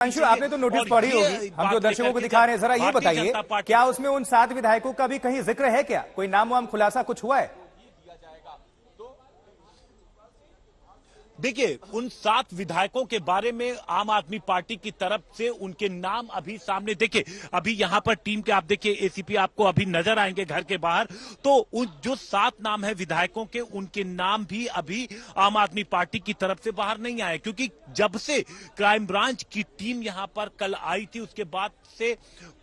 अंशु, आपने तो नोटिस पढ़ी होगी, हम जो दर्शकों को दिखा रहे हैं, जरा ये बताइए क्या उसमें उन 7 विधायकों का भी कहीं जिक्र है? क्या कोई नाम वाम खुलासा कुछ हुआ है? देखिए, उन 7 विधायकों के बारे में आम आदमी पार्टी की तरफ से उनके नाम अभी सामने, देखिए अभी यहां पर टीम के आप देखिए एसीपी आपको अभी नजर आएंगे घर के बाहर, तो उन जो 7 नाम है विधायकों के, उनके नाम भी अभी आम आदमी पार्टी की तरफ से बाहर नहीं आए, क्योंकि जब से क्राइम ब्रांच की टीम यहां पर कल आई थी उसके बाद से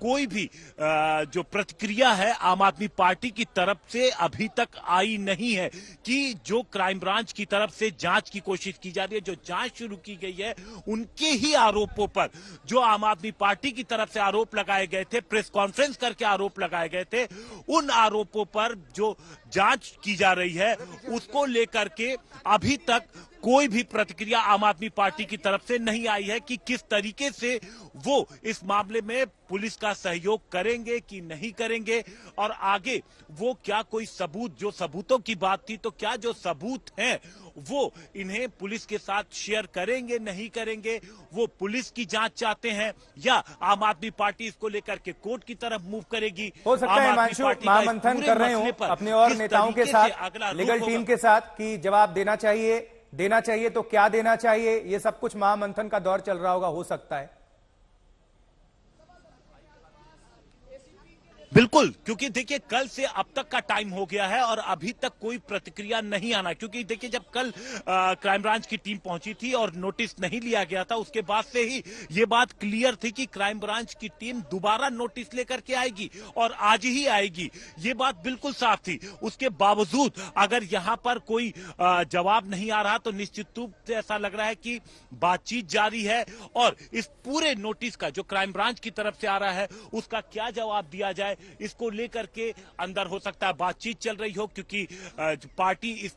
कोई भी जो प्रतिक्रिया है आम आदमी पार्टी की तरफ से अभी तक आई नहीं है कि जो क्राइम ब्रांच की तरफ से जांच की कोशिश की जा रही है, जो जांच शुरू की गई है उनके ही आरोपों पर जो आम आदमी पार्टी की तरफ से आरोप लगाए गए थे, प्रेस कॉन्फ्रेंस करके आरोप लगाए गए थे, उन आरोपों पर जो जांच की जा रही है उसको लेकर के अभी तक कोई भी प्रतिक्रिया आम आदमी पार्टी की तरफ से नहीं आई है कि किस तरीके से वो इस मामले में पुलिस का सहयोग करेंगे कि नहीं करेंगे, और आगे वो क्या कोई सबूत, जो सबूतों की बात थी, तो क्या जो सबूत हैं वो इन्हें पुलिस के साथ शेयर करेंगे नहीं करेंगे, वो पुलिस की जांच चाहते हैं या आम आदमी पार्टी इसको लेकर के कोर्ट की तरफ मूव करेगी। हो सकता है हिमांशु महामंथन कर रहे हो अपने और नेताओं के साथ, लीगल टीम के साथ, कि जवाब देना चाहिए तो क्या देना चाहिए, ये सब कुछ महामंथन का दौर चल रहा होगा, हो सकता है। बिल्कुल, क्योंकि देखिए कल से अब तक का टाइम हो गया है और अभी तक कोई प्रतिक्रिया नहीं आना, क्योंकि देखिए जब कल क्राइम ब्रांच की टीम पहुंची थी और नोटिस नहीं लिया गया था, उसके बाद से ही ये बात क्लियर थी कि क्राइम ब्रांच की टीम दोबारा नोटिस लेकर के आएगी और आज ही आएगी, ये बात बिल्कुल साफ थी। उसके बावजूद अगर यहां पर कोई जवाब नहीं आ रहा तो निश्चित रूप से ऐसा लग रहा है कि बातचीत जारी है और इस पूरे नोटिस का जो क्राइम ब्रांच की तरफ से आ रहा है उसका क्या जवाब दिया जाए, इसको लेकर के अंदर हो सकता है बातचीत चल रही हो, क्योंकि पार्टी इस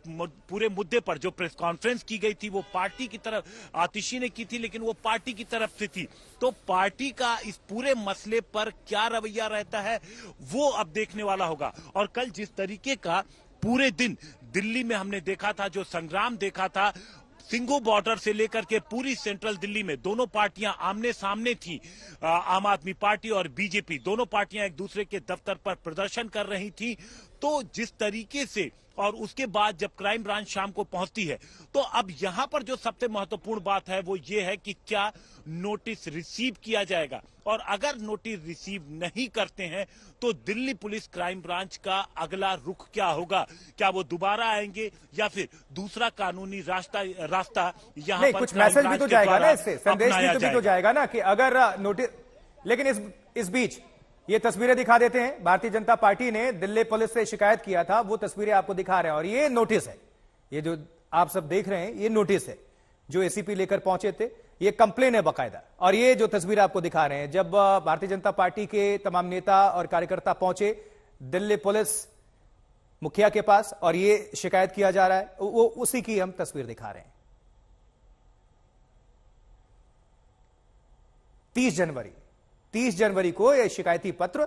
पूरे मुद्दे पर जो प्रेस कॉन्फ्रेंस की गई थी वो पार्टी की तरफ आतिशी ने की थी, लेकिन वो पार्टी की तरफ से थी, तो पार्टी का इस पूरे मसले पर क्या रवैया रहता है वो अब देखने वाला होगा। और कल जिस तरीके का पूरे दिन दिल्ली में हमने देखा था, जो संग्राम देखा था, सिंघू बॉर्डर से लेकर के पूरी सेंट्रल दिल्ली में दोनों पार्टियां आमने सामने थी, आम आदमी पार्टी और बीजेपी, दोनों पार्टियां एक दूसरे के दफ्तर पर प्रदर्शन कर रही थी, तो जिस तरीके से, और उसके बाद जब क्राइम ब्रांच शाम को पहुंचती है, तो अब यहां पर जो सबसे महत्वपूर्ण बात है वो ये है कि क्या नोटिस रिसीव किया जाएगा, और अगर नोटिस रिसीव नहीं करते हैं तो दिल्ली पुलिस क्राइम ब्रांच का अगला रुख क्या होगा, क्या वो दोबारा आएंगे या फिर दूसरा कानूनी रास्ता यहां पर कुछ मैसेज भी तो जाएगा ना, इससे संदेश भी तो जाएगा ना कि अगर नोटिस। लेकिन इस बीच ये तस्वीरें दिखा देते हैं, भारतीय जनता पार्टी ने दिल्ली पुलिस से शिकायत किया था, वो तस्वीरें आपको दिखा रहे हैं, और ये नोटिस है, ये जो आप सब देख रहे हैं ये नोटिस है जो एसीपी लेकर पहुंचे थे, ये कंप्लेन है बाकायदा। और ये जो तस्वीर आपको दिखा रहे हैं, जब भारतीय जनता पार्टी के तमाम नेता और कार्यकर्ता पहुंचे दिल्ली पुलिस मुखिया के पास और ये शिकायत किया जा रहा है, वो उसी की हम तस्वीर दिखा रहे हैं। 30 जनवरी को यह शिकायती पत्र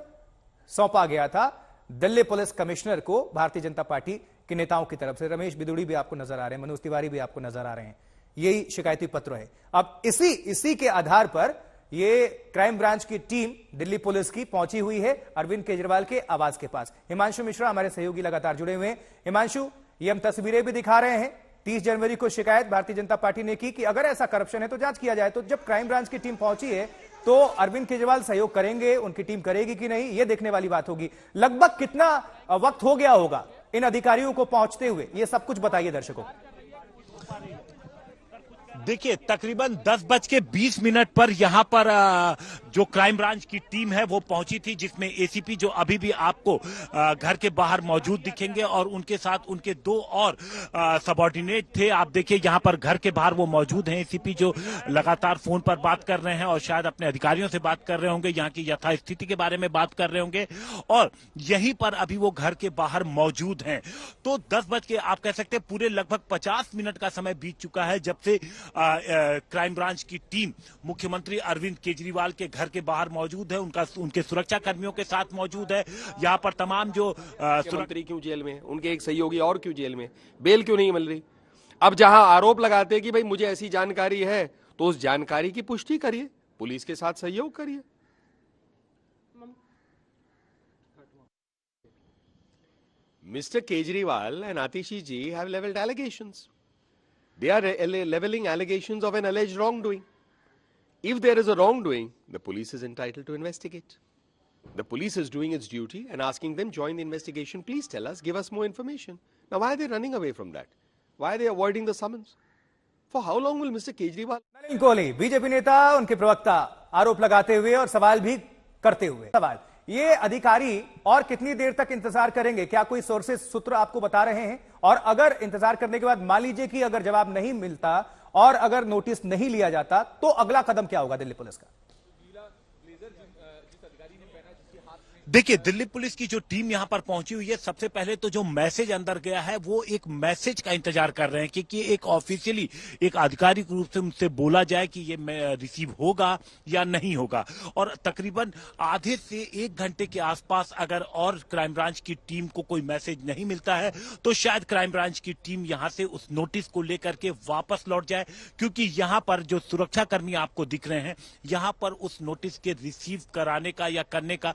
सौंपा गया था दिल्ली पुलिस कमिश्नर को भारतीय जनता पार्टी के नेताओं की तरफ से। रमेश बिदुड़ी भी आपको नजर आ रहे हैं, मनोज तिवारी भी आपको नजर आ रहे हैं, यही शिकायती पत्र है। अब इसी के आधार पर ये क्राइम ब्रांच की टीम दिल्ली पुलिस की पहुंची हुई है अरविंद केजरीवाल के आवास के पास। हिमांशु मिश्रा हमारे सहयोगी लगातार जुड़े हुए हैं। हिमांशु, ये हम तस्वीरें भी दिखा रहे हैं, 30 जनवरी को शिकायत भारतीय जनता पार्टी ने की कि अगर ऐसा करप्शन है तो जांच किया जाए। तो जब क्राइम ब्रांच की टीम पहुंची है तो अरविंद केजरीवाल सहयोग करेंगे, उनकी टीम करेगी कि नहीं, यह देखने वाली बात होगी। लगभग कितना वक्त हो गया होगा इन अधिकारियों को पहुंचते हुए, यह सब कुछ बताइए दर्शकों। देखिए तकरीबन 10:20 पर यहां पर जो क्राइम ब्रांच की टीम है वो पहुंची थी, जिसमें एसीपी जो अभी भी आपको घर के बाहर मौजूद दिखेंगे और उनके साथ उनके 2 और सबऑर्डिनेट थे। आप देखिए यहां पर घर के बाहर वो मौजूद हैं, एसीपी जो लगातार फोन पर बात कर रहे हैं और शायद अपने अधिकारियों से बात कर रहे होंगे, यहां की यथास्थिति के बारे में बात कर रहे होंगे, और यहीं पर अभी वो घर के बाहर मौजूद हैं। तो 10 बज के आप कह सकते हैं पूरे लगभग 50 मिनट का समय बीत चुका है जब से क्राइम ब्रांच की टीम मुख्यमंत्री अरविंद केजरीवाल के घर के बाहर मौजूद है, उनके सुरक्षा कर्मियों के साथ मौजूद है। यहाँ पर तमाम जो मुख्यमंत्री क्यों जेल में, उनके एक सहयोगी और क्यों जेल में, बेल क्यों नहीं मिल रही। अब जहां आरोप लगाते हैं कि भाई मुझे ऐसी जानकारी है तो उस जानकारी की पुष्टि करिए, पुलिस के साथ सहयोग करिए। Mr. Kejriwal and Atishi ji have leveled allegations. They are leveling allegations of an alleged wrongdoing. If there is a wrongdoing, the police is entitled to investigate. The police is doing its duty and asking them, join the investigation, please tell us, give us more information. Now, why are they running away from that? Why are they avoiding the summons? For how long will Mr. Kejriwal... Nalin Kohli, BJP नेता, उनके प्रवक्ता आरोप लगाते हुए और सवाल भी करते हुए। सवाल, ये अधिकारी और कितनी देर तक इंतजार करेंगे? क्या कोई सोर्सेस, सूत्र आपको बता रहे हैं? और अगर इंतजार करने के बाद मान लीजिए कि अगर जवाब नहीं मिलता और अगर नोटिस नहीं लिया जाता, तो अगला कदम क्या होगा दिल्ली पुलिस का? देखिए, दिल्ली पुलिस की जो टीम यहां पर पहुंची हुई है, सबसे पहले तो जो मैसेज अंदर गया है वो एक मैसेज का इंतजार कर रहे हैं कि एक ऑफिशियली, एक आधिकारिक रूप से उनसे बोला जाए कि ये रिसीव होगा या नहीं होगा। और तकरीबन आधे से 1 घंटे के आसपास अगर और क्राइम ब्रांच की टीम को कोई मैसेज नहीं मिलता है तो शायद क्राइम ब्रांच की टीम यहां से उस नोटिस को लेकर के वापस लौट जाए, क्योंकि यहां पर जो सुरक्षा कर्मी आपको दिख रहे हैं, यहां पर उस नोटिस के रिसीव कराने का या करने का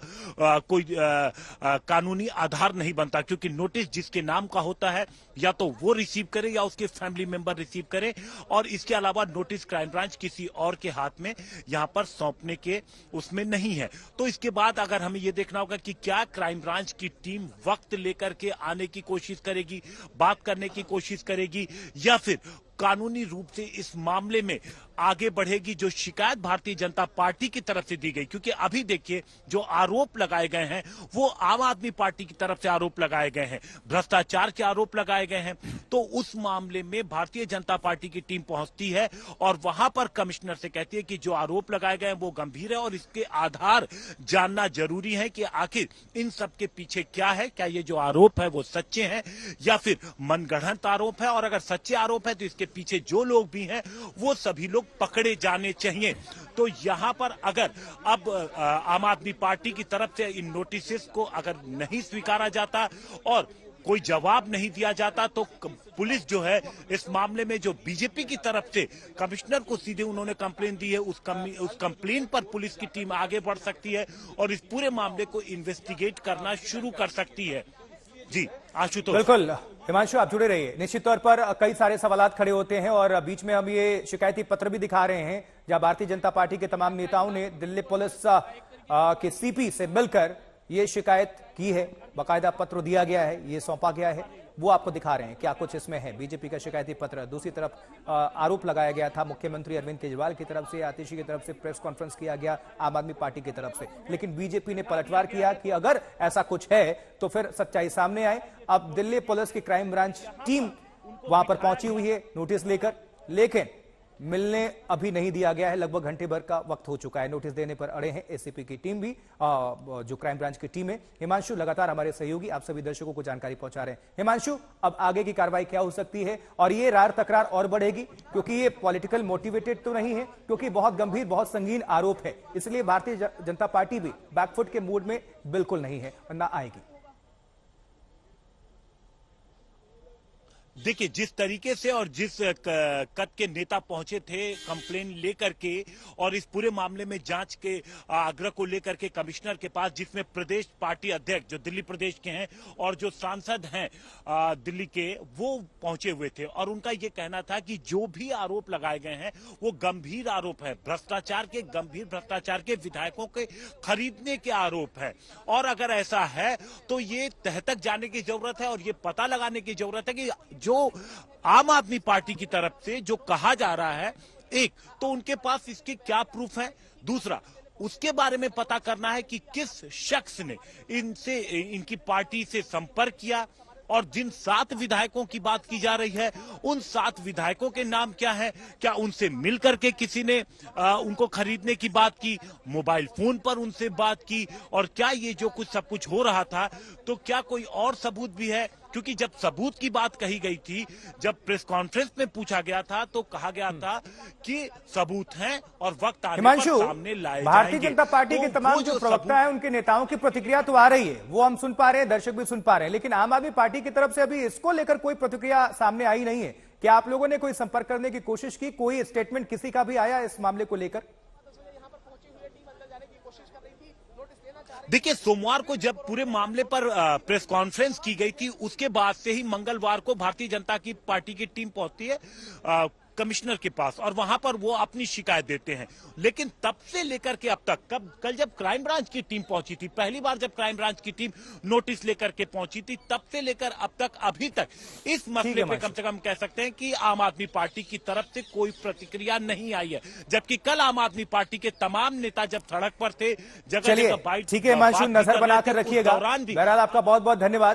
कोई कानूनी आधार नहीं बनता, क्योंकि नोटिस जिसके नाम का होता है या तो वो रिसीव करे या उसके फैमिली मेंबर रिसीव करे, और इसके अलावा नोटिस क्राइम ब्रांच किसी और के हाथ में यहां पर सौंपने के उसमें नहीं है। तो इसके बाद अगर हमें यह देखना होगा कि क्या क्राइम ब्रांच की टीम वक्त लेकर के आने की कोशिश करेगी, बात करने की कोशिश करेगी, या फिर कानूनी रूप से इस मामले में आगे बढ़ेगी जो शिकायत भारतीय जनता पार्टी की तरफ से दी गई। क्योंकि अभी देखिए जो आरोप लगाए गए हैं वो आम आदमी पार्टी की तरफ से आरोप लगाए गए हैं, भ्रष्टाचार के आरोप लगाए गए हैं। तो उस मामले में भारतीय जनता पार्टी की टीम पहुंचती है और वहां पर कमिश्नर से कहती है कि जो आरोप लगाए गए हैं वो गंभीर है और इसके आधार जानना जरूरी है कि आखिर इन सब के पीछे क्या है, क्या ये जो आरोप है वो सच्चे हैं या फिर मनगढ़ंत आरोप है, और अगर सच्चे आरोप है तो इसके पीछे जो लोग भी हैं वो सभी लोग पकड़े जाने चाहिए। तो यहां पर अगर अब आम आदमी पार्टी की तरफ से इन नोटिस को अगर नहीं स्वीकारा जाता और कोई जवाब नहीं दिया जाता तो पुलिस जो है इस मामले में जो बीजेपी की तरफ से कमिश्नर को सीधे उन्होंने कंप्लेन दी है, उस कंप्लेन पर पुलिस की टीम आगे बढ़ सकती है और इस पूरे मामले को इन्वेस्टिगेट करना शुरू कर सकती है। जी आशुतोष। बिल्कुल हिमांशु, आप जुड़े रहिए। निश्चित तौर पर कई सारे सवालात खड़े होते हैं और बीच में हम ये शिकायती पत्र भी दिखा रहे हैं जहां भारतीय जनता पार्टी के तमाम नेताओं ने दिल्ली पुलिस के सीपी से मिलकर ये शिकायत की है, बाकायदा पत्र दिया गया है, ये सौंपा गया है, वो आपको दिखा रहे हैं क्या कुछ इसमें है। बीजेपी का शिकायती पत्र, दूसरी तरफ आरोप लगाया गया था मुख्यमंत्री अरविंद केजरीवाल की तरफ से, आतिशी की तरफ से प्रेस कॉन्फ्रेंस किया गया आम आदमी पार्टी की तरफ से, लेकिन बीजेपी ने पलटवार किया कि अगर ऐसा कुछ है तो फिर सच्चाई सामने आए। अब दिल्ली पुलिस की क्राइम ब्रांच टीम वहां पर पहुंची हुई है नोटिस लेकर, लेकिन मिलने अभी नहीं दिया गया है। लगभग घंटे भर का वक्त हो चुका है, नोटिस देने पर अड़े हैं एसीपी की टीम भी, जो क्राइम ब्रांच की टीम है। हिमांशु लगातार हमारे सहयोगी आप सभी दर्शकों को जानकारी पहुंचा रहे हैं। हिमांशु, अब आगे की कार्रवाई क्या हो सकती है और ये रार तकरार और बढ़ेगी? क्योंकि ये पॉलिटिकल मोटिवेटेड तो नहीं है, क्योंकि बहुत गंभीर, बहुत संगीन आरोप है, इसलिए भारतीय जनता पार्टी भी बैकफुट के मूड में बिल्कुल नहीं है और ना आएगी। देखिए जिस तरीके से और जिस कद के नेता पहुंचे थे कंप्लेन लेकर के और इस पूरे मामले में जांच के आग्रह को लेकर के कमिश्नर के पास, जिसमें प्रदेश पार्टी अध्यक्ष जो दिल्ली प्रदेश के हैं और जो सांसद हैं दिल्ली के, वो पहुंचे हुए थे और उनका ये कहना था कि जो भी आरोप लगाए गए हैं वो गंभीर आरोप है, भ्रष्टाचार के, गंभीर भ्रष्टाचार के, विधायकों के खरीदने के आरोप है, और अगर ऐसा है तो ये तह तक जाने की जरूरत है और ये पता लगाने की जरूरत है कि जो आम आदमी पार्टी की तरफ से जो कहा जा रहा है, एक तो उनके पास इसके क्या प्रूफ है, दूसरा उसके बारे में पता करना है कि किस शख्स ने इनसे, इनकी पार्टी से संपर्क किया, और जिन 7 विधायकों की बात की जा रही है उन 7 विधायकों के नाम क्या है, क्या उनसे मिलकर के किसी ने उनको खरीदने की बात की, मोबाइल फोन पर उनसे बात की, और क्या ये जो कुछ सब कुछ हो रहा था तो क्या कोई और सबूत भी है? क्योंकि जब सबूत की बात कही गई थी, जब प्रेस कॉन्फ्रेंस में पूछा गया था तो कहा गया था कि सबूत हैं और वक्त आने पर सामने लाए जाएंगे। भारतीय जनता पार्टी के तमाम जो प्रवक्ता है उनके नेताओं की प्रतिक्रिया तो आ रही है, वो हम सुन पा रहे हैं, दर्शक भी सुन पा रहे हैं, लेकिन आम आदमी पार्टी की तरफ से अभी इसको लेकर कोई प्रतिक्रिया सामने आई नहीं है। क्या आप लोगों ने कोई संपर्क करने की कोशिश की, कोई स्टेटमेंट किसी का भी आया इस मामले को लेकर? देखिए, सोमवार को जब पूरे मामले पर प्रेस कॉन्फ्रेंस की गई थी, उसके बाद से ही मंगलवार को भारतीय जनता की पार्टी की टीम पहुंचती है कमिश्नर के पास और वहां पर वो अपनी शिकायत देते हैं। लेकिन तब से लेकर के अब तक, कल जब क्राइम ब्रांच की टीम पहुंची थी, पहली बार जब क्राइम ब्रांच की टीम नोटिस लेकर के पहुंची थी, तब से लेकर अब तक अभी तक इस मसले पे कम से कम कह सकते हैं कि आम आदमी पार्टी की तरफ से कोई प्रतिक्रिया नहीं आई है। जबकि कल आम आदमी पार्टी के तमाम नेता जब सड़क पर थे, जगह जगह बाइट, ठीक है हिमांशु, नजर बनाकर रखिएगा। बहरहाल आपका बहुत बहुत धन्यवाद।